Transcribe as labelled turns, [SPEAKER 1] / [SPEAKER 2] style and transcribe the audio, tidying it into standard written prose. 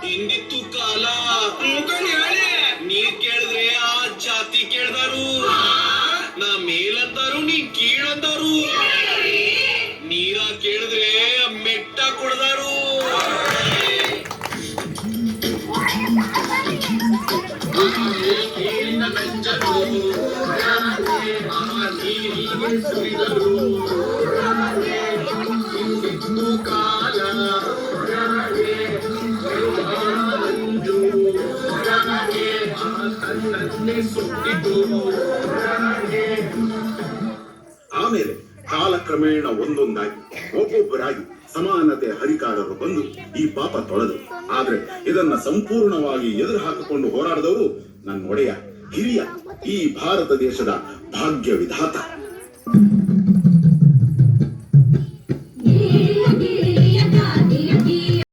[SPEAKER 1] ಹಿಂದಿತ್ತು ಕಾಲ ನೀರ್ ಕೇಳಿದ್ರೆ ಆ ಜಾತಿ ಕೇಳ್ದಾರು, ನಾ ಮೇಲಂದಾರು ನೀ ಕೀಳಂದಾರು, ನೀರ ಕೇಳಿದ್ರೆ ಮೆಟ್ಟ ಕೊಡ್ದಾರು.
[SPEAKER 2] ಆಮೇಲೆ ಕಾಲಕ್ರಮೇಣ ಒಂದೊಂದಾಗಿ ಒಬ್ಬೊಬ್ಬರಾಗಿ ಸಮಾನತೆ ಹರಿಕಾರರು ಬಂದು ಈ ಪಾಪ ತೊಳೆದರು. ಆದ್ರೆ ಇದನ್ನ ಸಂಪೂರ್ಣವಾಗಿ ಎದುರು ಹಾಕಿಕೊಂಡು ಹೋರಾಡಿದವರು ನನ್ನ ಒಡೆಯ, ಹಿರಿಯ, ಈ ಭಾರತ ದೇಶದ ಭಾಗ್ಯ ವಿಧಾತ.